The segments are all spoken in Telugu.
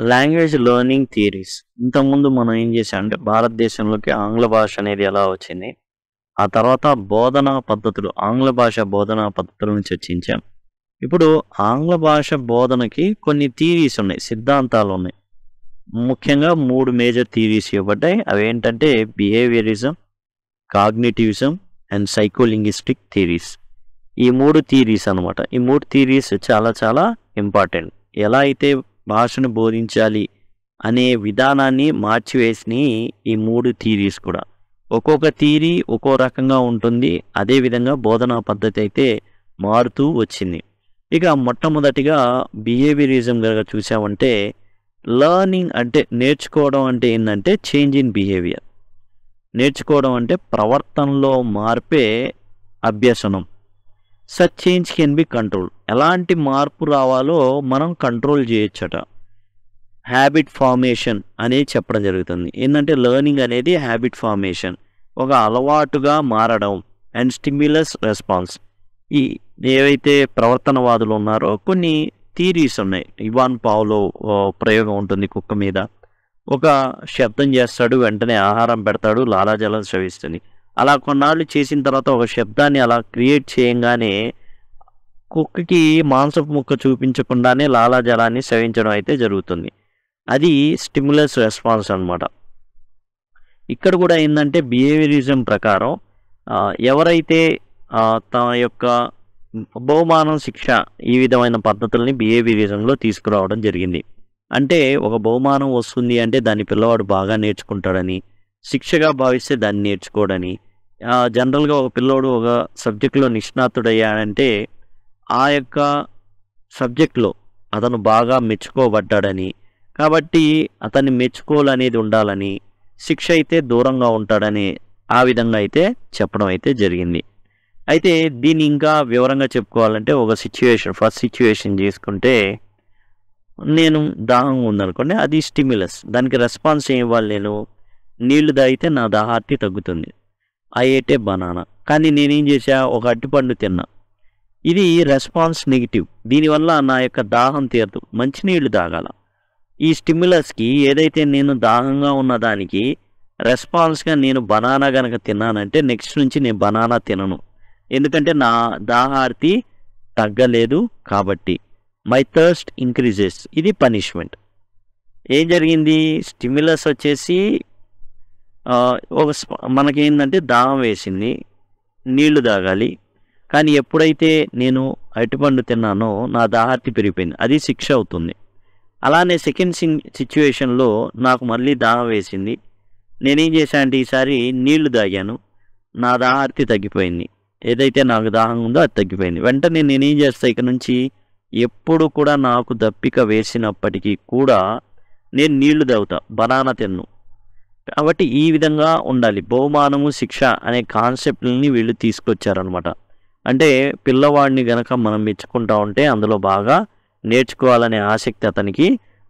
Language learning theories. ఇంతకుముందు మనం ఏం చేసామంటే భారతదేశంలోకి ఆంగ్ల భాష అనేది ఎలా వచ్చింది? ఆ తర్వాత బోధనా పద్ధతులు, ఆంగ్ల భాష బోధనా పద్ధతులను చర్చించాం. ఇప్పుడు ఆంగ్ల భాష బోధనకి కొన్ని థియరీస్ ఉన్నాయి, సిద్ధాంతాలు ఉన్నాయి. ముఖ్యంగా 3 మేజర్ థియరీస్ ఇవ్వబడ్డాయి. అవేంటంటే బిహేవియరిజం, కాగ్నిటివిజం అండ్ సైకోలింగ్విస్టిక్ థియరీస్. ఈ 3 థియరీస్ అన్నమాట. ఈ 3 థియరీస్ చాలా చాలా ఇంపార్టెంట్. ఎలా అయితే భాషను బోధించాలి అనే విధానాన్ని మార్చివేసినాయి ఈ 3 థియరీస్ కూడా. ఒక్కొక్క థియరీ ఒక్కో రకంగా ఉంటుంది. అదేవిధంగా బోధనా పద్ధతి అయితే మారుతూ వచ్చింది. ఇక మొట్టమొదటిగా బిహేవియరిజం కనుక చూసామంటే, లెర్నింగ్ అంటే నేర్చుకోవడం అంటే ఏంటంటే చేంజ్ ఇన్ బిహేవియర్. నేర్చుకోవడం అంటే ప్రవర్తనలో మార్పే అభ్యసనం. Such change can be control. ఎలాంటి మార్పు రావాలో మనం కంట్రోల్ చేయొచ్చట. హ్యాబిట్ ఫార్మేషన్ అనేది చెప్పడం జరుగుతుంది. ఏంటంటే లెర్నింగ్ అనేది హ్యాబిట్ ఫార్మేషన్, ఒక అలవాటుగా మారడం. And stimulus response. ఈ ఏవైతే ప్రవర్తనవాదులు ఉన్నారో కొన్ని థియరీస్ ఉన్నాయి. ఇవాన్ పావ్లో ప్రయోగం ఉంటుంది కుక్క మీద. ఒక శబ్దం చేస్తాడు, వెంటనే ఆహారం పెడతాడు, లాలాజలం స్రవిస్తుంది. అలా కొన్నాళ్ళు చేసిన తర్వాత ఒక శబ్దాన్ని అలా క్రియేట్ చేయంగానే కుక్కకి మాంసపు ముక్క చూపించకుండానే లాలాజలాన్ని స్రవించడం అయితే జరుగుతుంది. అది స్టిమ్యులస్ రెస్పాన్స్ అన్నమాట. ఇక్కడ కూడా ఏంటంటే బిహేవియరిజం ప్రకారం ఎవరైతే తమ యొక్క బహుమానం, శిక్ష ఈ విధమైన పద్ధతుల్ని బిహేవియరిజంలో తీసుకురావడం జరిగింది. అంటే ఒక బహుమానం వస్తుంది అంటే దాన్ని పిల్లవాడు బాగా నేర్చుకుంటాడని, శిక్షగా భావిస్తే దాన్ని నేర్చుకోడని. జనరల్గా ఒక పిల్లోడు ఒక సబ్జెక్టులో నిష్ణాతుడయ్యాడంటే ఆ యొక్క సబ్జెక్టులో అతను బాగా మెచ్చుకోబడ్డాడని, కాబట్టి అతన్ని మెచ్చుకోవాలనేది ఉండాలని, శిక్ష అయితే దూరంగా ఉంటాడని ఆ విధంగా అయితే చెప్పడం అయితే జరిగింది. అయితే దీన్ని ఇంకా వివరంగా చెప్పుకోవాలంటే ఒక సిచ్యువేషన్, ఫస్ట్ సిచ్యువేషన్ చేసుకుంటే, నేను దాహం ఉందనుకోండి, అది స్టిమ్యులస్. దానికి రెస్పాన్స్ ఏం ఇవ్వాలి? నేను నీళ్లు తాగితే నా దాహార్తి తగ్గుతుంది. I ate A banana. కానీ నేనేం చేశా? ఒక అరటిపండు తిన్నా. ఇది రెస్పాన్స్ నెగిటివ్. దీనివల్ల నా యొక్క దాహం తీరదు. మంచినీళ్ళు తాగాల. ఈ స్టిమ్యులస్కి ఏదైతే నేను దాహంగా ఉన్న దానికి రెస్పాన్స్గా నేను బనానా కనుక తిన్నానంటే నెక్స్ట్ నుంచి నేను బనానా తినను. ఎందుకంటే నా దాహార్తి తగ్గలేదు కాబట్టి. My thirst increases. ఇది పనిష్మెంట్. ఏం జరిగింది? స్టిమ్యులస్ వచ్చేసి మనకేంటంటే దాహం వేసింది, నీళ్లు తాగాలి. కానీ ఎప్పుడైతే నేను అరటిపండు తిన్నానో నా దాహార్తి పెరిగిపోయింది. అది శిక్ష అవుతుంది. అలానే సెకండ్ సిచ్యువేషన్లో నాకు మళ్ళీ దాహం వేసింది. నేనేం చేశాను అంటే ఈసారి నీళ్లు తాగాను, నా దాహార్తి తగ్గిపోయింది. ఏదైతే నాకు దాహం ఉందో అది తగ్గిపోయింది. వెంటనే నేనేం చేస్తాను, ఇక నుంచి ఎప్పుడు కూడా నాకు దప్పిక వేసినప్పటికీ కూడా నేను నీళ్లు తాగుతా, బనానా తిన్ను. కాబట్టి ఈ విధంగా ఉండాలి. బహుమానము, శిక్ష అనే కాన్సెప్ట్ని వీళ్ళు తీసుకొచ్చారనమాట. అంటే పిల్లవాడిని గనక మనం మెచ్చుకుంటా ఉంటే అందులో బాగా నేర్చుకోవాలనే ఆసక్తి అతనికి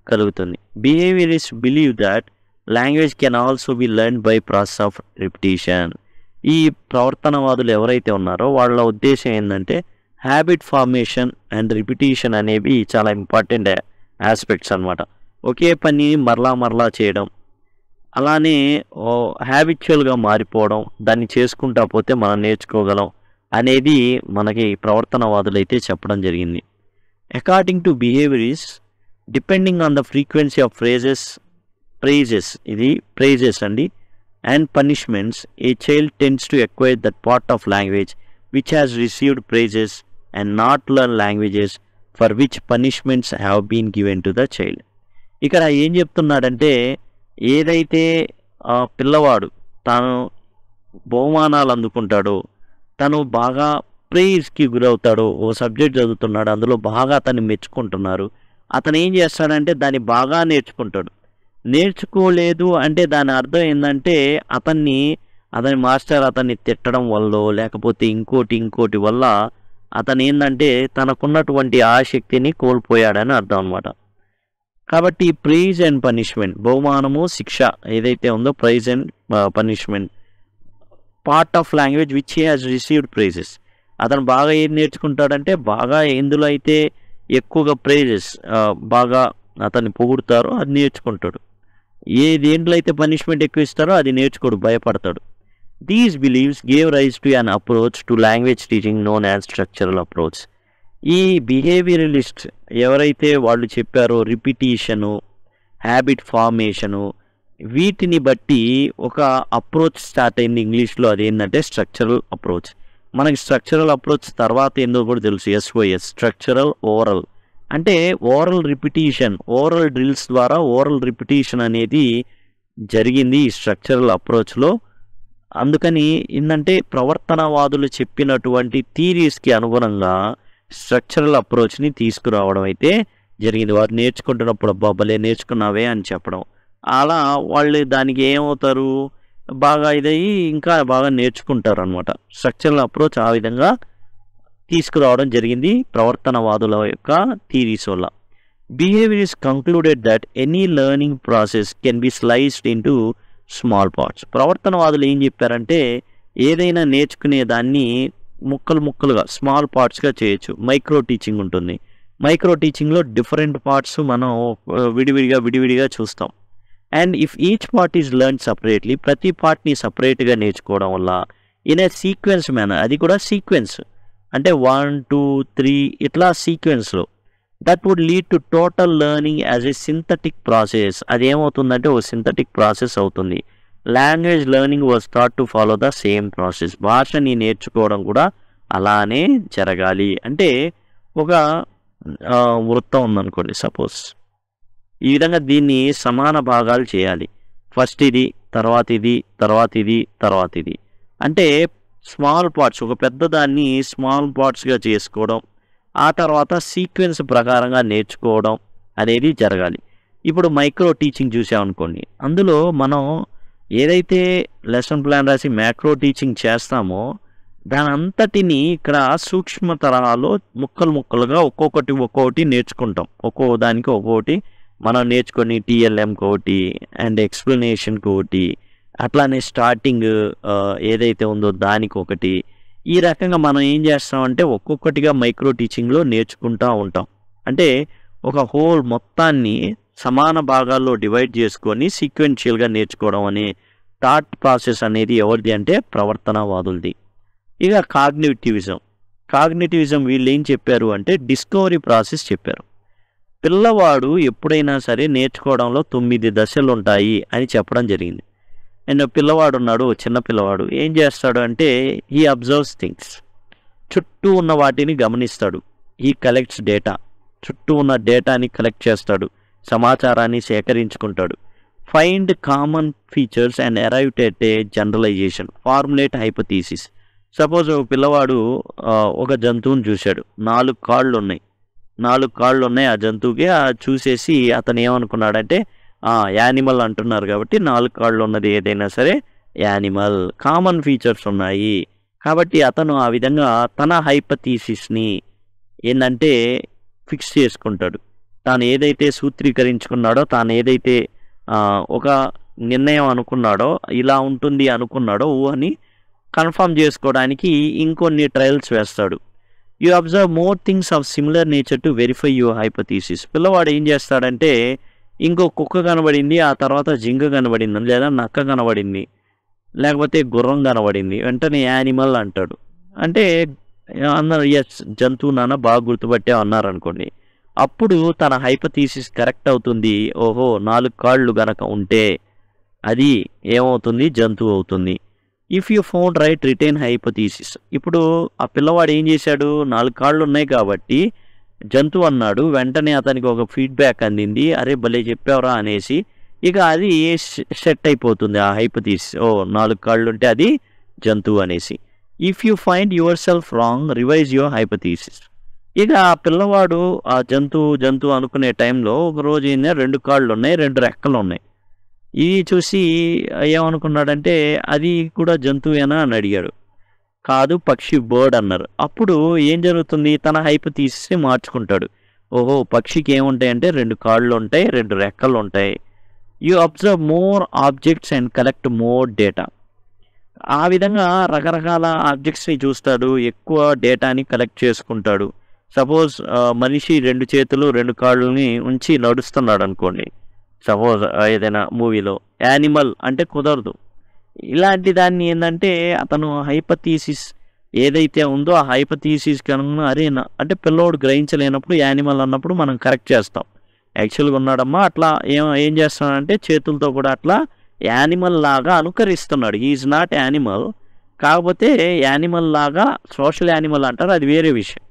కలుగుతుంది. Behaviourist believe that language can also be learn by process of repetition. ఈ ప్రవర్తనవాదులు ఎవరైతే ఉన్నారో వాళ్ళ ఉద్దేశం ఏంటంటే హ్యాబిట్ ఫార్మేషన్ అండ్ రిపిటీషన్ అనేవి చాలా ఇంపార్టెంట్ ఆస్పెక్ట్స్ అనమాట. ఒకే పని మరలా మరలా చేయడం, అలానే హ్యాబిచువల్గా మారిపోవడం, దాన్ని చేసుకుంటా పోతే మనం నేర్చుకోగలం అనేది మనకి ప్రవర్తనవాదులు అయితే చెప్పడం జరిగింది. According to behaviourist, depending on the frequency of prizes ఇది ప్రైజెస్ అండి, and punishments, a child tends to acquire that part of language which has received prizes and not learn languages for which punishments have been given to the child. ఇక్కడ ఏం చెప్తున్నాడంటే, ఏదైతే పిల్లవాడు తాను బహుమానాలు అందుకుంటాడో, తను బాగా ప్రైజ్కి గురవుతాడో, ఓ సబ్జెక్ట్ చదువుతున్నాడు, అందులో బాగా అతన్ని మెచ్చుకుంటున్నారు, అతను ఏం చేస్తాడంటే దాన్ని బాగా నేర్చుకుంటాడు. నేర్చుకోలేదు అంటే దాని అర్థం ఏంటంటే అతని మాస్టర్ అతన్ని తిట్టడం వల్ల లేకపోతే ఇంకోటి వల్ల అతను ఏంటంటే తనకున్నటువంటి ఆసక్తిని కోల్పోయాడని అర్థం అనమాట. కాబట్టి ప్రైజ్ అండ్ పనిష్మెంట్, బహుమానము, శిక్ష ఏదైతే ఉందో, prize and punishment, part of language which he has received prizes. అతను బాగా ఏది నేర్చుకుంటాడంటే బాగా ఎందులో అయితే ఎక్కువగా ప్రైజెస్ బాగా అతన్ని పొగుడుతారో అది నేర్చుకుంటాడు. దేంట్లో అయితే పనిష్మెంట్ ఎక్కువ ఇస్తారో అది నేర్చుకోడు, భయపడతాడు. These believes gave rise to an approach to language teaching known as structural approach. ఈ బిహేవియరలిస్ట్ ఎవరైతే వాళ్ళు చెప్పారో రిపిటీషను, హ్యాబిట్ ఫార్మేషను, వీటిని బట్టి ఒక అప్రోచ్ స్టార్ట్ అయింది ఇంగ్లీష్లో. అదేంటంటే స్ట్రక్చరల్ అప్రోచ్. మనకి స్ట్రక్చరల్ అప్రోచ్ తర్వాత ఏందో కూడా తెలుసు, SOS, స్ట్రక్చరల్ ఓరల్. అంటే ఓరల్ రిపిటీషన్, ఓరల్ డ్రిల్స్ ద్వారా ఓరల్ రిపిటీషన్ అనేది జరిగింది ఈ స్ట్రక్చరల్ అప్రోచ్లో. అందుకని ఏంటంటే ప్రవర్తనవాదులు చెప్పినటువంటి థీరీస్కి అనుగుణంగా స్ట్రక్చరల్ అప్రోచ్ని తీసుకురావడం అయితే జరిగింది. వారు నేర్చుకుంటున్నప్పుడు అబ్బా భలే నేర్చుకున్నావే అని చెప్పడం, అలా వాళ్ళు దానికి ఏమవుతారు, బాగా ఇదయ్యి ఇంకా బాగా నేర్చుకుంటారు అనమాట. స్ట్రక్చరల్ అప్రోచ్ ఆ విధంగా తీసుకురావడం జరిగింది ప్రవర్తనవాదుల యొక్క థీరీస్ వల్ల. Behaviourist concluded that any learning process can be sliced into small parts. ప్రవర్తనవాదులు ఏం చెప్పారంటే ఏదైనా నేర్చుకునే దాన్ని ముక్కలు ముక్కలుగా స్మాల్ పార్ట్స్గా చేయొచ్చు. మైక్రో టీచింగ్ ఉంటుంది. మైక్రో టీచింగ్లో డిఫరెంట్ పార్ట్స్ మనం విడివిడిగా చూస్తాం. And if each part is learn separately, ప్రతి పార్ట్ని సపరేట్గా నేర్చుకోవడం వల్ల ఇన్ ఏ సీక్వెన్స్ మేనర్, అది కూడా సీక్వెన్స్ అంటే 1, 2, 3 ఇట్లా సీక్వెన్స్లో, that would lead to total learning as a synthetic process. అది ఏమవుతుందంటే ఒక సింథటిక్ ప్రాసెస్ అవుతుంది. Language learning was thought to follow the same process. భాషని నేర్చుకోవడం కూడా అలానే జరగాలి. అంటే ఒక వృత్తం ఉందనుకోండి సపోజ్, ఈ విధంగా దీన్ని సమాన భాగాలు చేయాలి. ఫస్ట్ ఇది, తర్వాత ఇది, తర్వాత ఇది, తర్వాత ఇది. అంటే స్మాల్ పార్ట్స్, ఒక పెద్ద దాన్ని స్మాల్ పార్ట్స్గా చేసుకోవడం, ఆ తర్వాత సీక్వెన్స్ ప్రకారంగా నేర్చుకోవడం అనేది జరగాలి. ఇప్పుడు మైక్రో టీచింగ్ చూసామనుకోండి, అందులో మనం ఏదైతే లెసన్ ప్లాన్ రాసి మ్యాక్రో టీచింగ్ చేస్తామో దాని అంతటిని ఇక్కడ సూక్ష్మ తరహాలో ముక్కలుగా ఒక్కొక్కటి నేర్చుకుంటాం. ఒక్కో దానికి ఒక్కొక్కటి మనం నేర్చుకొని TLMకి ఒకటి అండ్ ఎక్స్ప్లెనేషన్కి ఒకటి, అట్లానే స్టార్టింగ్ ఏదైతే ఉందో దానికి ఒకటి. ఈ రకంగా మనం ఏం చేస్తామంటే ఒక్కొక్కటిగా మైక్రో టీచింగ్లో నేర్చుకుంటూ ఉంటాం. అంటే ఒక హోల్ మొత్తాన్ని సమాన భాగాల్లో డివైడ్ చేసుకొని సీక్వెన్షియల్గా నేర్చుకోవడం అనే థాట్ ప్రాసెస్ అనేది ఎవరిది అంటే ప్రవర్తనవాదులది. ఇక కాగ్నిటివిజం వీళ్ళు ఏం చెప్పారు అంటే డిస్కవరీ ప్రాసెస్ చెప్పారు. పిల్లవాడు ఎప్పుడైనా సరే నేర్చుకోవడంలో 9 దశలు ఉంటాయి అని చెప్పడం జరిగింది. అండ్ పిల్లవాడు ఉన్నాడు, చిన్న పిల్లవాడు ఏం చేస్తాడు అంటే హీ అబ్జర్వ్స్ థింగ్స్, చుట్టూ ఉన్న వాటిని గమనిస్తాడు. హీ కలెక్ట్స్ డేటా, చుట్టూ ఉన్న డేటాని కలెక్ట్ చేస్తాడు, సమాచారాన్ని సేకరించుకుంటాడు. Find common features and arrive at a generalisation, formulate hypothesis. Suppose ఒక పిల్లవాడు ఒక జంతువుని చూశాడు, 4 కాళ్ళు ఉన్నాయి ఆ జంతువుకి. చూసేసి అతను ఏమనుకున్నాడంటే యానిమల్ అంటున్నారు కాబట్టి 4 కాళ్ళు ఉన్నది ఏదైనా సరే యానిమల్, కామన్ ఫీచర్స్ ఉన్నాయి కాబట్టి అతను ఆ విధంగా తన హైపోథీసిస్ని ఏంటంటే ఫిక్స్ చేసుకుంటాడు. తాను ఏదైతే సూత్రీకరించుకున్నాడో, తాను ఏదైతే ఒక నిర్ణయం అనుకున్నాడో, ఇలా ఉంటుంది అనుకున్నాడో ఊహని కన్ఫర్మ్ చేసుకోవడానికి ఇంకొన్ని ట్రయల్స్ వేస్తాడు. You observe more things of similar nature to verify your hypothesis. పిల్లవాడు ఏం చేస్తాడంటే ఇంకో కుక్క కనబడింది, ఆ తర్వాత జింక కనబడింది, లేదా నక్క కనబడింది, లేకపోతే గుర్రం కనబడింది, వెంటనే యానిమల్ అంటాడు. అంటే అన్నారు ఎస్ జంతువు నాన్న బాగా గుర్తుపట్టే అన్నారనుకోండి, అప్పుడు తన హైపోథీసిస్ కరెక్ట్ అవుతుంది. ఓహో 4 కాళ్ళు గనక ఉంటే అది ఏమవుతుంది, జంతువు అవుతుంది. If you found right retain hypothesis. ఇప్పుడు ఆ పిల్లవాడు ఏం చేశాడు, 4 కాళ్ళు ఉన్నాయి కాబట్టి జంతువు అన్నాడు, వెంటనే అతనికి ఒక ఫీడ్బ్యాక్ అందింది, అరే భలే చెప్పావురా అనేసి. ఇక అది సెట్ అయిపోతుంది ఆ హైపోథీసిస్, 4 కాళ్ళు ఉంటే అది జంతువు అనేసి. If you find your self wrong revise your hypothesis. ఇక ఆ పిల్లవాడు ఆ జంతువు అనుకునే టైంలో ఒక రోజు ఏంటంటే 2 కాళ్ళు ఉన్నాయి, 2 రెక్కలు ఉన్నాయి. ఇది చూసి ఏమనుకున్నాడంటే అది కూడా జంతువేనా అని అడిగాడు. కాదు పక్షి, బర్డ్ అన్నారు. అప్పుడు ఏం జరుగుతుంది, తన హైపోథీసిస్ని మార్చుకుంటాడు. ఓహో పక్షికి ఏముంటాయంటే 2 కాళ్ళు ఉంటాయి, 2 రెక్కలు ఉంటాయి. You observe more objects and collect more data. ఆ విధంగా రకరకాల ఆబ్జెక్ట్స్ని చూస్తాడు, ఎక్కువ డేటాని కలెక్ట్ చేసుకుంటాడు. సపోజ్ మనిషి 2 చేతులు 2 కాళ్ళని ఉంచి నడుస్తున్నాడు అనుకోండి. సపోజ్ ఏదైనా మూవీలో యానిమల్ అంటే కుదరదు. ఇలాంటి దాన్ని ఏందంటే అతను హైపోథీసిస్ ఏదైతే ఉందో ఆ హైపోథీసిస్‌కి అనుగుణంగా అరే! అంటే పిల్లోడు గ్రహించలేనప్పుడు యానిమల్ అన్నప్పుడు మనం కరెక్ట్ చేస్తాం. యాక్చువల్‌గా ఉన్నాడమ్మా అట్లా ఏం చేస్తున్నాడంటే చేతులతో కూడా అట్లా యానిమల్ లాగా అనుకరిస్తున్నాడు. He is not animal. కాకపోతే యానిమల్ లాగా సోషల్ యానిమల్ అంటారు. అది వేరే విషయం.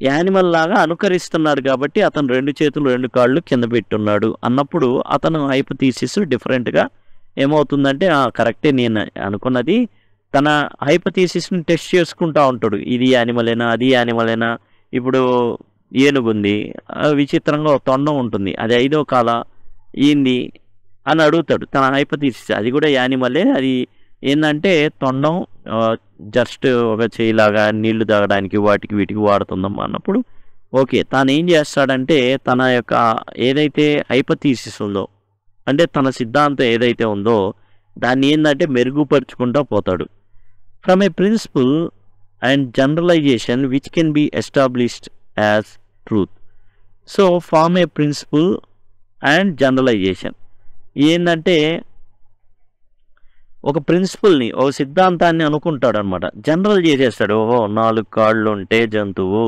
యానిమల్ లాగా అనుకరిస్తున్నాడు కాబట్టి అతను 2 చేతులు 2 కాళ్ళు కింద పెట్టున్నాడు అన్నప్పుడు అతను హైపోథీసిస్ డిఫరెంట్‌గా ఏమవుతుందంటే కరెక్టే నేను అనుకున్నది. తన హైపోథీసిస్‌ని టెస్ట్ చేసుకుంటా ఉంటాడు. ఇది యానిమలేనా? అది యానిమలేనా? ఇప్పుడు ఏనుగుంది. విచిత్రంగా ఒక తొండం ఉంటుంది. అది 5వ కాలా? ఏంది? అని అడుగుతాడు. తన హైపోథీసిస్ అది కూడా యానిమలే. అది ఏందంటే తొండం జస్ట్ ఒక చెయ్యిలాగా నీళ్లు తాగడానికి వాటికి వీటికి వాడుతుందమ్మా అన్నప్పుడు ఓకే. తానేం చేస్తాడంటే తన యొక్క ఏదైతే హైపోథీసిస్ ఉందో అంటే తన సిద్ధాంతం ఏదైతే ఉందో దాన్ని ఏందంటే మెరుగుపరుచుకుంటా పోతాడు. From a principle and generalisation which can be established as truth. So form a principle and generalisation ఏందంటే ఒక ప్రిన్సిపల్ని ఒక సిద్ధాంతాన్ని అనుకుంటాడు అనమాట. జనరల్ చేసేస్తాడు. ఓహో 4 కాళ్ళు ఉంటే జంతువు,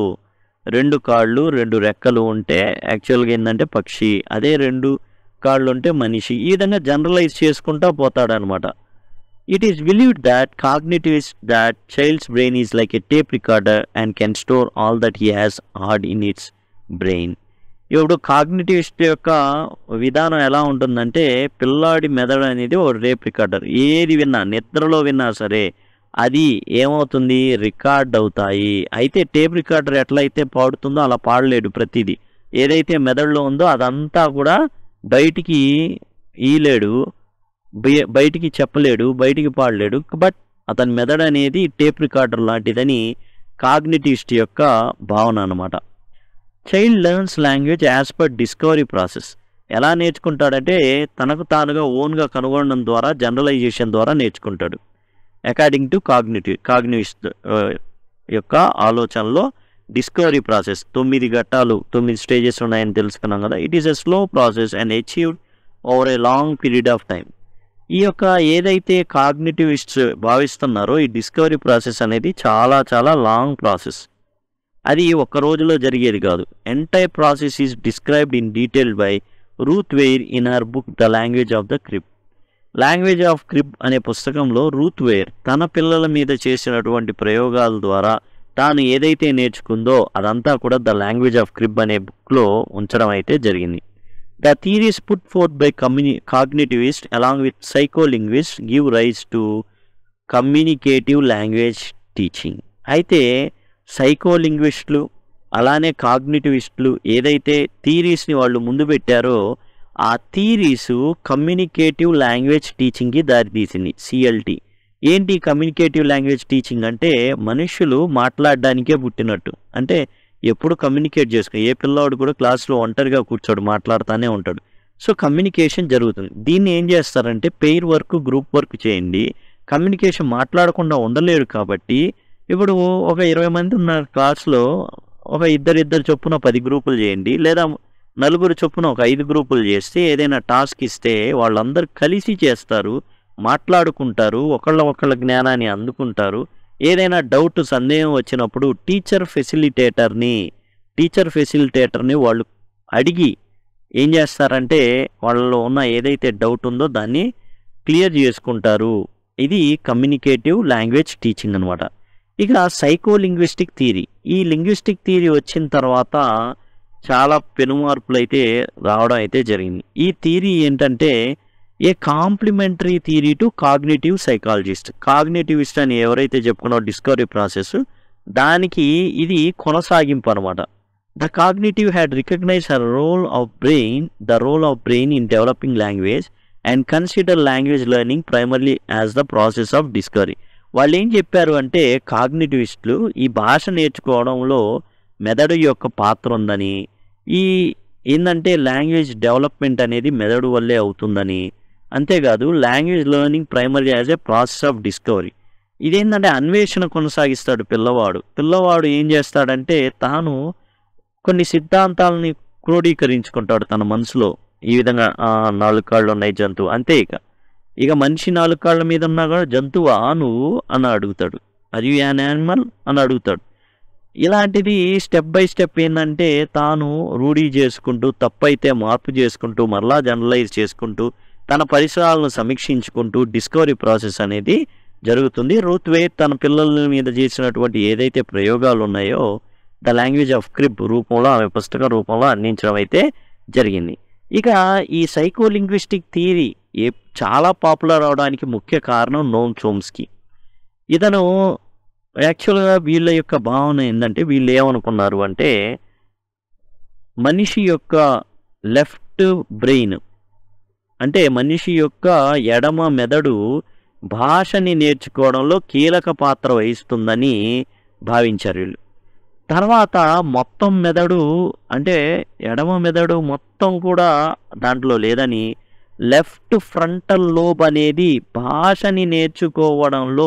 2 కాళ్ళు 2 రెక్కలు ఉంటే యాక్చువల్గా ఏంటంటే పక్షి, అదే 2 కాళ్ళు ఉంటే మనిషి. ఈ విధంగా జనరలైజ్ చేసుకుంటా పోతాడనమాట. It is believed that cognitives that child's brain is like a tape recorder and can store all that he has heard in its brain. ఇప్పుడు కాగ్నిటివిస్ట్ యొక్క విధానం ఎలా ఉంటుందంటే పిల్లాడి మెదడు అనేది ఒక టేప్ రికార్డర్. ఏది విన్నా నిద్రలో విన్నా సరే అది ఏమవుతుంది రికార్డ్ అవుతాయి. అయితే టేప్ రికార్డర్ ఎట్లయితే పాడుతుందో అలా పాడలేడు. ప్రతిదీ ఏదైతే మెదడులో ఉందో అదంతా కూడా బయటికి ఈలేడు, బయటికి చెప్పలేడు, బయటికి పాడలేడు. బట్ అతని మెదడు అనేది టేప్ రికార్డర్ లాంటిదని కాగ్నిటివిస్ట్ యొక్క భావన అన్నమాట. Child learns language as per discovery process. ఎలా నేర్చుకుంటాడంటే తనకు తానుగా ఓన్గా కనుగొనడం ద్వారా జనరలైజేషన్ ద్వారా నేర్చుకుంటాడు. అకార్డింగ్ టు కాగ్నిటివిస్ట్ యొక్క ఆలోచనలో డిస్కవరీ ప్రాసెస్ 9 ఘట్టాలు 9 స్టేజెస్ ఉన్నాయని తెలుసుకున్నాం కదా. It is a slow process and achieved over a long period of time. ఈ యొక్క ఏదైతే కాగ్నిటివిస్ట్స్ భావిస్తున్నారో ఈ డిస్కవరీ ప్రాసెస్ అనేది చాలా చాలా లాంగ్ ప్రాసెస్. అది ఒక్క రోజులో జరిగేది కాదు. Entire process is described in detail by Ruth Weir in her book the language of the crib. Language of crib అనే పుస్తకంలో రూత్ వెయిర్ తన పిల్లల మీద చేసినటువంటి ప్రయోగాల ద్వారా తాను ఏదైతే నేర్చుకుందో అదంతా కూడా ద లాంగ్వేజ్ ఆఫ్ క్రిబ్ అనే బుక్లో ఉంచడం అయితే జరిగింది. The theories put forth by cognitivist along with psycholinguist give rise to communicative language teaching. అయితే సైకోలింగ్విస్టులు అలానే కాగ్నిటివిస్టులు ఏదైతే థియరీస్ని వాళ్ళు ముందు పెట్టారో ఆ థియరీస్ కమ్యూనికేటివ్ లాంగ్వేజ్ టీచింగ్కి దారితీసింది. సిఎల్టీ ఏంటి కమ్యూనికేటివ్ లాంగ్వేజ్ టీచింగ్ అంటే మనుషులు మాట్లాడడానికే పుట్టినట్టు. అంటే ఎప్పుడు కమ్యూనికేట్ చేసుకో ఏ పిల్లవాడు కూడా క్లాస్లో ఒంటరిగా కూర్చోడు, మాట్లాడుతూనే ఉంటాడు. సో కమ్యూనికేషన్ జరుగుతుంది. దీన్ని ఏం చేస్తారంటే పెయిర్ వర్క్ గ్రూప్ వర్క్ చేయండి. కమ్యూనికేషన్ మాట్లాడకుండా ఉండలేరు కాబట్టి ఇప్పుడు ఒక 20 మంది ఉన్న క్లాస్లో ఒక ఇద్దరు చొప్పున 10 గ్రూపులు చేయండి, లేదా 4 చొప్పున ఒక 5 గ్రూపులు చేస్తే ఏదైనా టాస్క్ ఇస్తే వాళ్ళందరూ కలిసి చేస్తారు, మాట్లాడుకుంటారు, ఒకళ్ళ జ్ఞానాన్ని అందుకుంటారు. ఏదైనా డౌట్ సందేహం వచ్చినప్పుడు టీచర్ ఫెసిలిటేటర్ని వాళ్ళు అడిగి ఏం చేస్తారంటే వాళ్ళలో ఉన్న ఏదైతే డౌట్ ఉందో దాన్ని క్లియర్ చేసుకుంటారు. ఇది కమ్యూనికేటివ్ లాంగ్వేజ్ టీచింగ్ అనమాట. ఇక సైకోలింగ్విస్టిక్ థియరీ. ఈ లింగ్విస్టిక్ థియరీ వచ్చిన తర్వాత చాలా పెనుమార్పులు అయితే రావడం అయితే జరిగింది. ఈ థియరీ ఏంటంటే a complementary theory to cognitive psychologist. Cognitivist అని ఎవరైతే చెప్పుకున్నారో డిస్కవరీ ప్రాసెస్ దానికి ఇది కొనసాగింపు అనమాట. The cognitive had recognise the role of brain in developing language and consider language learning primarily as the process of discovery. వాళ్ళు ఏం చెప్పారు అంటే కాగ్నిటివిస్టులు ఈ భాష నేర్చుకోవడంలో మెదడు యొక్క పాత్ర ఉందని, ఈ ఏంటంటే లాంగ్వేజ్ డెవలప్మెంట్ అనేది మెదడు వల్లే అవుతుందని, అంతేకాదు language learning primary as a process of discovery. ఇదేంటంటే అన్వేషణ కొనసాగిస్తాడు పిల్లవాడు. పిల్లవాడు ఏం చేస్తాడంటే తాను కొన్ని సిద్ధాంతాలని క్రోడీకరించుకుంటాడు తన మనసులో. ఈ విధంగా 4 కాళ్ళు ఉన్నాయి జంతువు అంతే. ఇక మనిషి 4 కాళ్ళ మీద ఉన్నా కూడా జంతువా నువ్వు అని అడుగుతాడు. ఆర్ యు యాన్ యానిమల్ అని అడుగుతాడు. ఇలాంటిది స్టెప్ బై స్టెప్ ఏంటంటే తాను రూఢీ చేసుకుంటూ, తప్పైతే మార్పు చేసుకుంటూ, మరలా జనరలైజ్ చేసుకుంటూ, తన పరిసరాలను సమీక్షించుకుంటూ డిస్కవరీ ప్రాసెస్ అనేది జరుగుతుంది. రూత్ వేర్ తన పిల్లల మీద చేసినటువంటి ఏదైతే ప్రయోగాలు ఉన్నాయో ద లాంగ్వేజ్ ఆఫ్ క్రిబ్ రూపంలో, ఆమె పుస్తక రూపంలో అందించడం అయితే జరిగింది. ఇక ఈ సైకోలింగ్విస్టిక్ థియరీ చాలా పాపులర్ అవడానికి ముఖ్య కారణం నోమ్ చోమ్స్కీ. ఇతను యాక్చువల్గా వీళ్ళ యొక్క భావన ఏంటంటే వీళ్ళు ఏమనుకున్నారు అంటే మనిషి యొక్క లెఫ్ట్ బ్రెయిన్ అంటే మనిషి యొక్క ఎడమ మెదడు భాషని నేర్చుకోవడంలో కీలక పాత్ర వహిస్తుందని భావించారు వీళ్ళు. తర్వాత మొత్తం మెదడు అంటే ఎడమ మెదడు మొత్తం కూడా దాంట్లో లేదని లెఫ్ట్ ఫ్రంటల్ లోబ్ అనేది భాషని నేర్చుకోవడంలో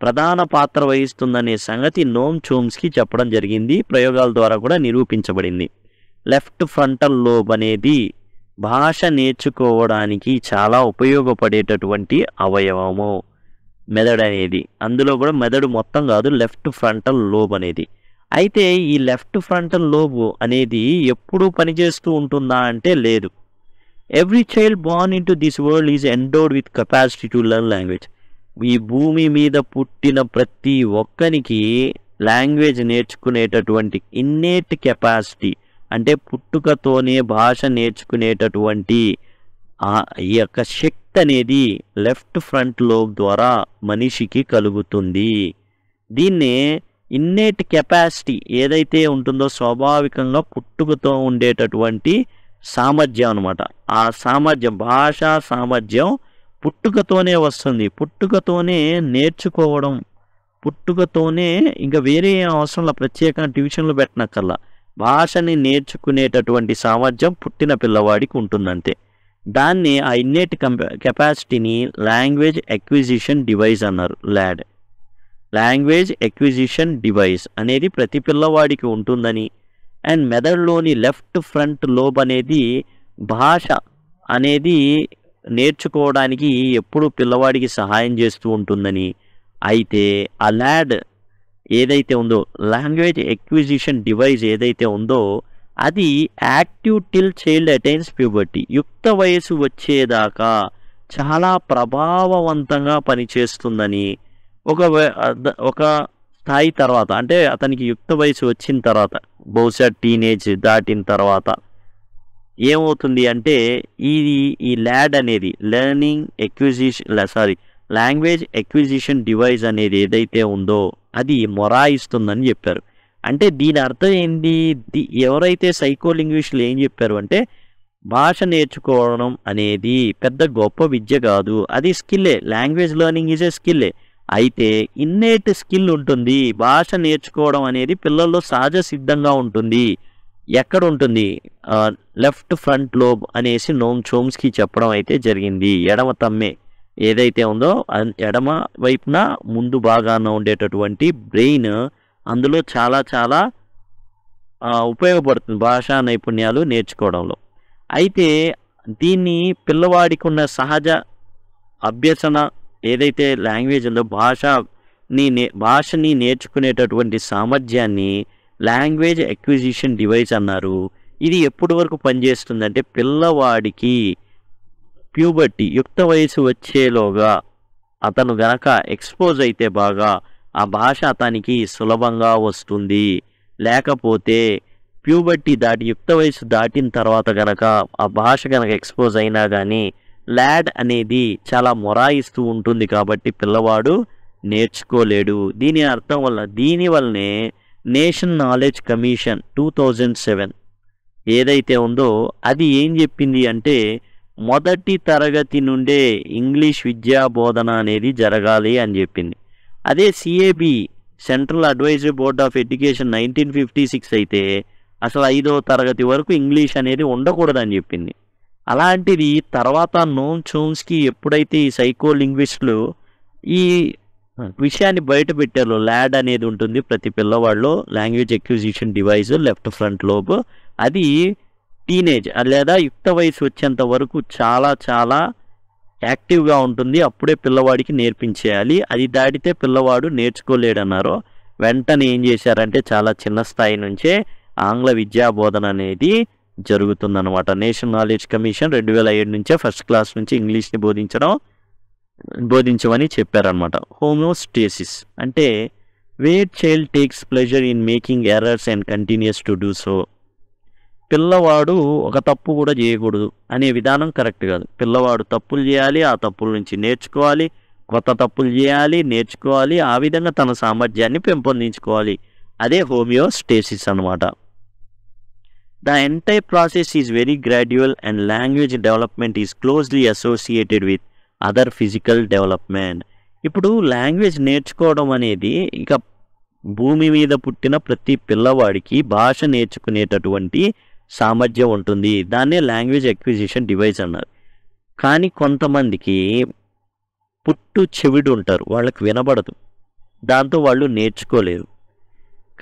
ప్రధాన పాత్ర వహిస్తుందనే సంగతి నోమ్ చోమ్స్కీ చెప్పడం జరిగింది. ప్రయోగాల ద్వారా కూడా నిరూపించబడింది. లెఫ్ట్ ఫ్రంటల్ లోబ్ అనేది భాష నేర్చుకోవడానికి చాలా ఉపయోగపడేటటువంటి అవయవము మెదడు అనేది. అందులో కూడా మెదడు మొత్తం కాదు, లెఫ్ట్ ఫ్రంటల్ లోబ్ అనేది. అయితే ఈ లెఫ్ట్ ఫ్రంటల్ లోబ్ అనేది ఎప్పుడూ పనిచేస్తూ ఉంటుందా అంటే లేదు. Every child born in to this world is endowed with capacity to learn language. ఈ భూమి మీద పుట్టిన ప్రతి ఒక్కరికి లాంగ్వేజ్ నేర్చుకునేటటువంటి ఇన్నేట్ కెపాసిటీ అంటే పుట్టుకతోనే భాష నేర్చుకునేటటువంటి ఈ యొక్క శక్తి అనేది లెఫ్ట్ ఫ్రంట్ లోబ్ ద్వారా మనిషికి కలుగుతుంది. దీన్నే ఇన్నేట్ కెపాసిటీ ఏదైతే ఉంటుందో స్వాభావికంగా పుట్టుకతో ఉండేటటువంటి సామర్థ్యం అనమాట. ఆ సామర్థ్యం, భాషా సామర్థ్యం పుట్టుకతోనే వస్తుంది. పుట్టుకతోనే నేర్చుకోవడం, పుట్టుకతోనే ఇంకా వేరే అవసరంలో ప్రత్యేకంగా ట్యూషన్లు పెట్టనక్కర్లా. భాషని నేర్చుకునేటటువంటి సామర్థ్యం పుట్టిన పిల్లవాడికి ఉంటుందంతే. దాన్ని ఆ ఇన్నేట్ కెపాసిటీని లాంగ్వేజ్ ఎక్విజిషన్ డివైస్ అన్నారు. ల్యాడ్ లాంగ్వేజ్ ఎక్విజిషన్ డివైస్ అనేది ప్రతి పిల్లవాడికి ఉంటుందని, అండ్ మెదడులోని లెఫ్ట్ ఫ్రంట్ లోబ్ అనేది భాష అనేది నేర్చుకోవడానికి ఎప్పుడు పిల్లవాడికి సహాయం చేస్తూ ఉంటుందని. అయితే ఆ ల్యాడ్ ఏదైతే ఉందో, లాంగ్వేజ్ ఎక్విజిషన్ డివైస్ ఏదైతే ఉందో అది active till child attains puberty, యుక్త వయసు వచ్చేదాకా చాలా ప్రభావవంతంగా పనిచేస్తుందని. ఒక స్థాయి తర్వాత అంటే అతనికి యుక్త వయసు వచ్చిన తర్వాత, బహుశా టీనేజ్ దాటిన తర్వాత ఏమవుతుంది అంటే ఈ ల్యాడ్ అనేది లాంగ్వేజ్ ఎక్విజిషన్ డివైస్ అనేది ఏదైతే ఉందో అది మొరాయిస్తుందని చెప్పారు. అంటే దీని అర్థం ఏంటి? ఎవరైతే సైకోలింగ్విస్టులు ఏం చెప్పారు అంటే భాష నేర్చుకోవడం అనేది పెద్ద గొప్ప విద్య కాదు, అది స్కిల్లే. లాంగ్వేజ్ లెర్నింగ్ ఈజ్ ఏ స్కిల్లే. అయితే ఇన్నేట్ స్కిల్ ఉంటుంది. భాష నేర్చుకోవడం అనేది పిల్లల్లో సహజ సిద్ధంగా ఉంటుంది. ఎక్కడ ఉంటుంది? లెఫ్ట్ ఫ్రంట్ లోబ్ అనేసి నోమ్ చోమ్స్కీ చెప్పడం అయితే జరిగింది. ఎడమ తమ్మే ఏదైతే ఉందో ఎడమ వైపున ముందు భాగాన ఉండేటటువంటి బ్రెయిన్, అందులో చాలా చాలా ఉపయోగపడుతుంది భాషా నైపుణ్యాలు నేర్చుకోవడంలో. అయితే దీన్ని పిల్లవాడికి ఉన్న సహజ అభ్యసన ఏదైతే లాంగ్వేజ్ ఉందో భాషని నేర్చుకునేటటువంటి సామర్థ్యాన్ని లాంగ్వేజ్ ఎక్విజిషన్ డివైస్ అన్నారు. ఇది ఎప్పటి వరకు పనిచేస్తుందంటే పిల్లవాడికి ప్యూబర్టీ యుక్త వయసు వచ్చేలోగా అతను గనక ఎక్స్పోజ్ అయితే బాగా ఆ భాష అతనికి సులభంగా వస్తుంది. లేకపోతే ప్యూబర్టీ దాటి యుక్త వయసు దాటిన తర్వాత గనక ఆ భాష గనక ఎక్స్పోజ్ అయినా కానీ ల్యాడ్ అనేది చాలా మొరాయిస్తూ ఉంటుంది కాబట్టి పిల్లవాడు నేర్చుకోలేడు. దీనివల్లనే నేషన్ నాలెడ్జ్ కమిషన్ 2007 ఏదైతే ఉందో అది ఏం చెప్పింది అంటే మొదటి తరగతి నుండే ఇంగ్లీష్ విద్యా బోధన అనేది జరగాలి అని చెప్పింది. అదే CAB central advisory board of education 1956 అయితే అసలు 5వ తరగతి వరకు ఇంగ్లీష్ అనేది ఉండకూడదని చెప్పింది. అలాంటిది తర్వాత నోమ్ చోమ్స్కీ ఎప్పుడైతే ఈ సైకోలింగ్విస్టులు ఈ విషయాన్ని బయట పెట్టారు. ల్యాడ్ అనేది ఉంటుంది ప్రతి పిల్లవాడిలో, language acquisition device left front lobe. అది టీనేజ్ లేదా యుక్త వయసు వచ్చేంత వరకు చాలా చాలా యాక్టివ్గా ఉంటుంది. అప్పుడే పిల్లవాడికి నేర్పించేయాలి. అది దాటితే పిల్లవాడు నేర్చుకోలేడన్నారు. వెంటనే ఏం చేశారంటే చాలా చిన్న స్థాయి నుంచే ఆంగ్ల విద్యా బోధన అనేది జరుగుతుందన్నమాట. నేషనల్ నాలెడ్జ్ కమిషన్ 2007 నుంచే ఫస్ట్ క్లాస్ నుంచి ఇంగ్లీష్ని బోధించమని చెప్పారనమాట. హోమోస్టేసిస్ అంటే where child takes pleasure in making errors and continues to do so. పిల్లవాడు ఒక తప్పు కూడా చేయకూడదు అనే విధానం కరెక్ట్ కాదు. పిల్లవాడు తప్పులు చేయాలి, ఆ తప్పుల నుంచి నేర్చుకోవాలి, కొత్త తప్పులు చేయాలి, నేర్చుకోవాలి, ఆ విధంగా తన సామర్థ్యాన్ని పెంపొందించుకోవాలి. అదే హోమియోస్టేసిస్ అనమాట. The entire process is very gradual and language development is closely associated with other physical development. ఇప్పుడు లాంగ్వేజ్ నేర్చుకోవడం అనేది ఇక భూమి మీద పుట్టిన ప్రతి పిల్లవాడికి భాష నేర్చుకునేటటువంటి సామర్థ్యం ఉంటుంది. దాన్నే లాంగ్వేజ్ ఎక్విజిషన్ డివైస్ అన్నారు. కానీ కొంతమందికి పుట్టు చెవిడు ఉంటారు, వాళ్ళకి వినబడదు, దాంతో వాళ్ళు నేర్చుకోలేరు.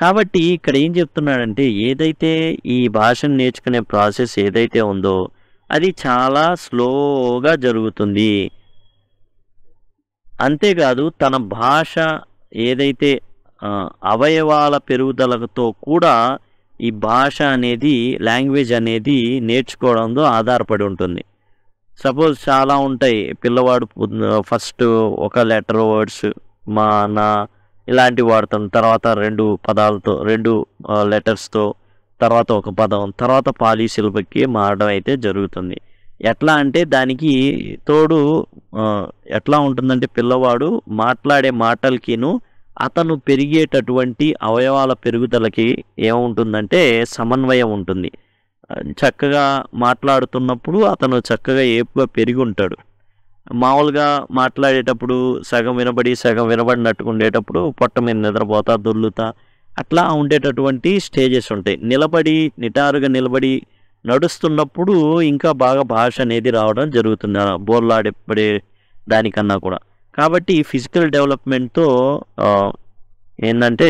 కాబట్టి ఇక్కడ ఏం చెప్తున్నాడంటే ఏదైతే ఈ భాషను నేర్చుకునే ప్రాసెస్ ఏదైతే ఉందో అది చాలా స్లోగా జరుగుతుంది. అంతేకాదు తన భాష ఏదైతే అవయవాల పెరుగుదలతో కూడా ఈ భాష అనేది లాంగ్వేజ్ అనేది నేర్చుకోవడంతో ఆధారపడి ఉంటుంది. సపోజ్ చాలా ఉంటాయి, పిల్లవాడు ఫస్ట్ ఒక లెటర్ వర్డ్స్ మా నా ఇలాంటివి వాడతాం, తర్వాత 2 పదాలతో 2 లెటర్స్తో, తర్వాత ఒక పదం, తర్వాత పాలీసిల్బకి మారడం అయితే జరుగుతుంది. ఎట్లా అంటే దానికి తోడు ఎట్లా ఉంటుందంటే పిల్లవాడు మాట్లాడే మాటలకిను అతను పెరిగేటటువంటి అవయవాల పెరుగుదలకి ఏముంటుందంటే సమన్వయం ఉంటుంది. చక్కగా మాట్లాడుతున్నప్పుడు అతను చక్కగా ఏపుగా పెరిగి ఉంటాడు. మామూలుగా మాట్లాడేటప్పుడు సగం వినబడి సగం వినబడినట్టుగా ఉండేటప్పుడు పొట్ట మీద నిద్రపోతా దొర్లుతా అట్లా ఉండేటటువంటి స్టేజెస్ ఉంటాయి. నిటారుగా నిలబడి నడుస్తున్నప్పుడు ఇంకా బాగా భాష అనేది రావడం జరుగుతుంది, బోర్లాడే దానికన్నా కూడా. కాబట్టి ఫిజికల్ డెవలప్మెంట్తో ఏంటంటే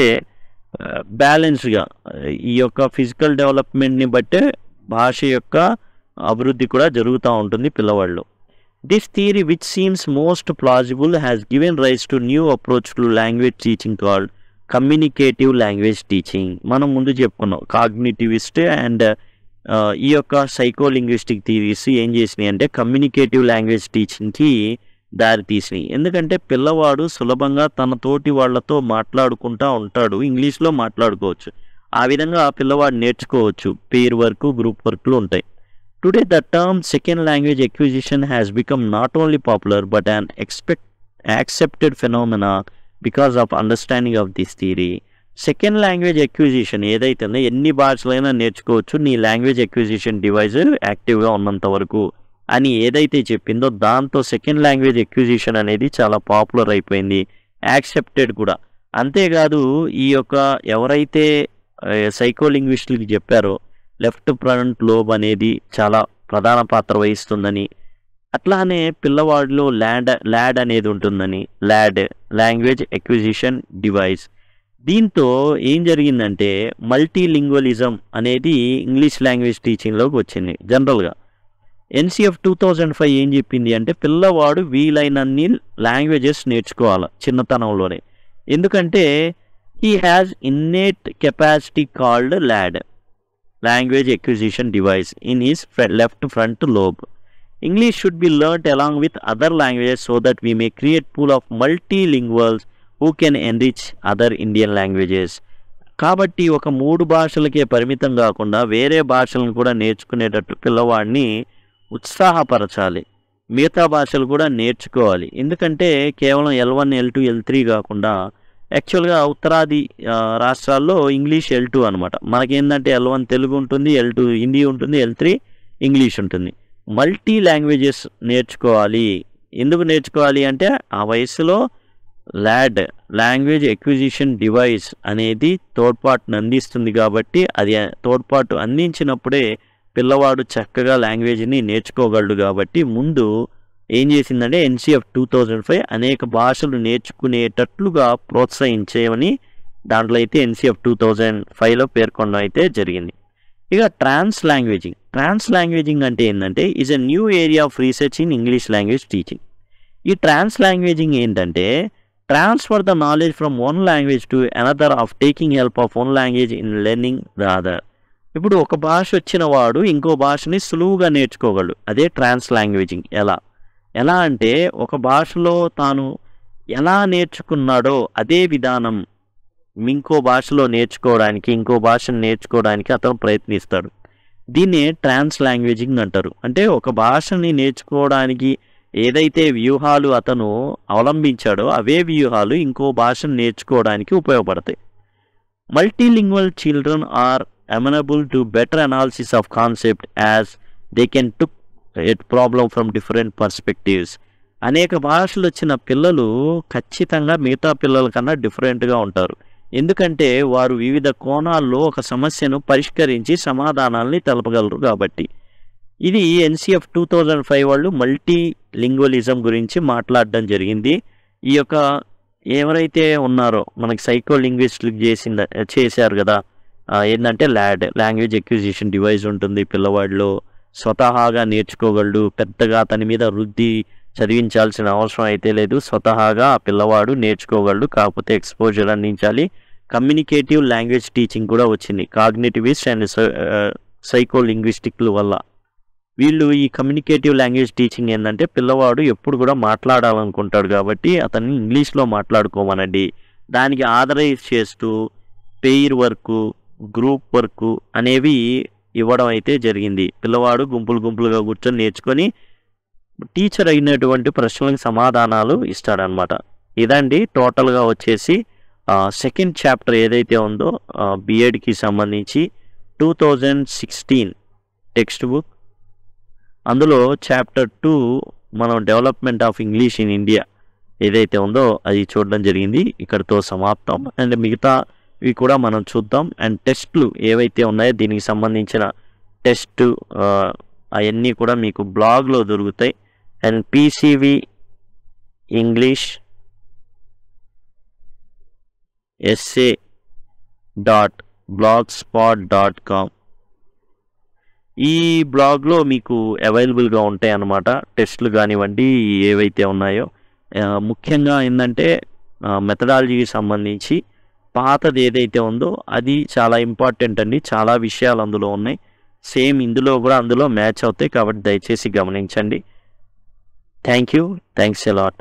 బ్యాలెన్స్గా ఈ యొక్క ఫిజికల్ డెవలప్మెంట్ని బట్టే భాష యొక్క అభివృద్ధి కూడా జరుగుతూ ఉంటుంది పిల్లవాళ్ళు. This theory which seems most plausible has given rise to new approach to language teaching called communicative language teaching. మనం ముందు చెప్పుకున్నాం కాగ్నిటివిస్ట్ అండ్ ఈ యొక్క సైకోలింగ్విస్టిక్ థియరీస్ ఏం చేసినాయి అంటే కమ్యూనికేటివ్ లాంగ్వేజ్ టీచింగ్కి దారి తీసినాయి. ఎందుకంటే పిల్లవాడు సులభంగా తన తోటి వాళ్లతో మాట్లాడుకుంటూ ఉంటాడు, ఇంగ్లీష్లో మాట్లాడుకోవచ్చు. ఆ విధంగా పిల్లవాడు నేర్చుకోవచ్చు. పేర్ వర్క్, గ్రూప్ వర్క్లు ఉంటాయి. Today the term second language acquisition has become not only popular but an accepted phenomena because of understanding of this theory. Second language acquisition ఏదైతే ఉందో ఎన్ని భాషలైనా నేర్చుకోవచ్చు నీ లాంగ్వేజ్ ఎక్విజిషన్ డివైస్ యాక్టివ్గా ఉన్నంత వరకు అని ఏదైతే చెప్పిందో దాంతో సెకండ్ లాంగ్వేజ్ ఎక్విజిషన్ అనేది చాలా పాపులర్ అయిపోయింది, యాక్సెప్టెడ్ కూడా. అంతేకాదు ఈ యొక్క ఎవరైతే సైకోలింగ్విస్టులకి చెప్పారో లెఫ్ట్ ఫ్రంట్ లోబ్ అనేది చాలా ప్రధాన పాత్ర వహిస్తుందని, అట్లానే పిల్లవాడిలో ల్యాడ్ అనేది ఉంటుందని, లాంగ్వేజ్ ఎక్విజిషన్ డివైస్. దీంతో ఏం జరిగిందంటే మల్టీలింగ్వలిజం అనేది ఇంగ్లీష్ లాంగ్వేజ్ టీచింగ్లోకి వచ్చింది. జనరల్గా NCF 2005 ఏం చెప్పింది అంటే పిల్లవాడు వీలైనన్ని లాంగ్వేజెస్ నేర్చుకోవాలి చిన్నతనంలోనే. ఎందుకంటే he has innate capacity called language acquisition device in his left front lobe. English should be learnt along with other languages so that we may create pool of multilinguals who can enrich other Indian languages. కాబట్టి ఒక 3 భాషలకే పరిమితం కాకుండా వేరే భాషలను కూడా నేర్చుకునేటట్టు పిల్లవాడిని ఉత్సాహపరచాలి. మిగతా భాషలు కూడా నేర్చుకోవాలి. ఎందుకంటే కేవలం L1, L2, L3 కాకుండా యాక్చువల్గా ఉత్తరాది రాష్ట్రాల్లో ఇంగ్లీష్ L2 అనమాట. మనకేంటంటే L1 తెలుగు ఉంటుంది, L2 హిందీ ఉంటుంది, L3 ఇంగ్లీష్ ఉంటుంది. మల్టీ లాంగ్వేజెస్ నేర్చుకోవాలి. ఎందుకు నేర్చుకోవాలి అంటే ఆ వయసులో లాంగ్వేజ్ ఎక్విజిషన్ డివైస్ అనేది తోడ్పాటును అందిస్తుంది. కాబట్టి అది తోడ్పాటు అందించినప్పుడే పిల్లవాడు చక్కగా లాంగ్వేజ్ని నేర్చుకోగలడు. కాబట్టి ముందు ఏం చేసిందంటే ఎన్సిఎఫ్ 2005 అనేక భాషలు నేర్చుకునేటట్లుగా ప్రోత్సహించేవని దాంట్లో అయితే ఎన్సిఎఫ్ 2005లో పేర్కొనడం అయితే జరిగింది. ఇక ట్రాన్స్ లాంగ్వేజింగ్ అంటే ఏంటంటే is a new area of research in English language teaching. ఈ ట్రాన్స్ లాంగ్వేజింగ్ ఏంటంటే transfer the knowledge from one language to another of taking help of one language in learning the other. ఇప్పుడు ఒక భాష వచ్చిన వాడు ఇంకో భాషని సులువుగా నేర్చుకోగలడు. అదే ట్రాన్స్ లాంగ్వేజింగ్. ఎలా అంటే ఒక భాషలో తాను ఎలా నేర్చుకున్నాడో అదే విధానం ఇంకో భాషలో నేర్చుకోవడానికి, ఇంకో భాషను నేర్చుకోవడానికి అతను ప్రయత్నిస్తాడు. దీన్నే ట్రాన్స్ లాంగ్వేజింగ్ అంటారు. అంటే ఒక భాషని నేర్చుకోవడానికి ఏదైతే వ్యూహాలు అతను అవలంబించాడో అవే వ్యూహాలు ఇంకో భాషను నేర్చుకోవడానికి ఉపయోగపడతాయి. Multilingual children are amenable to better analysis of concept as they can took a problem from different perspectives. అనేక భాషలు వచ్చిన పిల్లలు ఖచ్చితంగా మిగతా పిల్లల కన్నా డిఫరెంట్గా ఉంటారు. ఎందుకంటే వారు వివిధ కోణాల్లో ఒక సమస్యను పరిష్కరించి సమాధానాల్ని తెలపగలరు కాబట్టి. ఇది ఎన్సిఎఫ్ 2005 వాళ్ళు మల్టీ లింగ్వలిజం గురించి మాట్లాడడం జరిగింది. ఈ యొక్క ఎవరైతే ఉన్నారో మనకి సైకో లింగ్విస్టులు చేశారు కదా, ఏంటంటే లాంగ్వేజ్ ఎక్విజిషన్ డివైస్ ఉంటుంది పిల్లవాడిలో, స్వతహాగా నేర్చుకోగలడు, పెద్దగా అతని మీద రుద్ది చదివించాల్సిన అవసరం అయితే లేదు, స్వతహాగా ఆ పిల్లవాడు నేర్చుకోగలడు, కాకపోతే ఎక్స్పోజర్ అందించాలి. కమ్యూనికేటివ్ లాంగ్వేజ్ టీచింగ్ కూడా వచ్చింది కాగ్నిటివిస్ట్ అండ్ సైకో లింగ్విస్టిక్ల వల్ల. వీళ్ళు ఈ కమ్యూనికేటివ్ లాంగ్వేజ్ టీచింగ్ ఏంటంటే పిల్లవాడు ఎప్పుడు కూడా మాట్లాడాలనుకుంటాడు కాబట్టి అతన్ని ఇంగ్లీష్లో మాట్లాడుకోమనండి, దానికి ఆథరైజ్ చేస్తూ పెయిర్ వర్క్, గ్రూప్ వర్క్ అనేవి ఇవ్వడం అయితే జరిగింది. పిల్లవాడు గుంపులుగా కూర్చొని నేర్చుకొని టీచర్ అయినటువంటి ప్రశ్నలకు సమాధానాలు ఇస్తాడనమాట. ఇదండి టోటల్గా వచ్చేసి సెకండ్ చాప్టర్ ఏదైతే ఉందో బిఎడ్కి సంబంధించి 2016 టెక్స్ట్ బుక్. అందులో చాప్టర్ 2 మనం development of English in India ఏదైతే ఉందో అది చూడడం జరిగింది. ఇక్కడితో సమాప్తం. అండ్ మిగతా ఇవి కూడా మనం చూద్దాం. అండ్ టెస్ట్లు ఏవైతే ఉన్నాయో దీనికి సంబంధించిన టెస్ట్ అవన్నీ కూడా మీకు బ్లాగ్లో దొరుకుతాయి. అండ్ పీసీవీ ఇంగ్లీష్ essay.blogspot.com ఈ బ్లాగ్లో మీకు అవైలబుల్గా ఉంటాయి అన్నమాట టెస్ట్లు కానివ్వండి ఏవైతే ఉన్నాయో. ముఖ్యంగా ఏంటంటే మెథడాలజీకి సంబంధించి పాతది ఏదైతే ఉందో అది చాలా ఇంపార్టెంట్ అండి. చాలా విషయాలు అందులో ఉన్నాయి. సేమ్ ఇందులో కూడా అందులో మ్యాచ్ అవుతాయి కాబట్టి దయచేసి గమనించండి. Thanks a lot.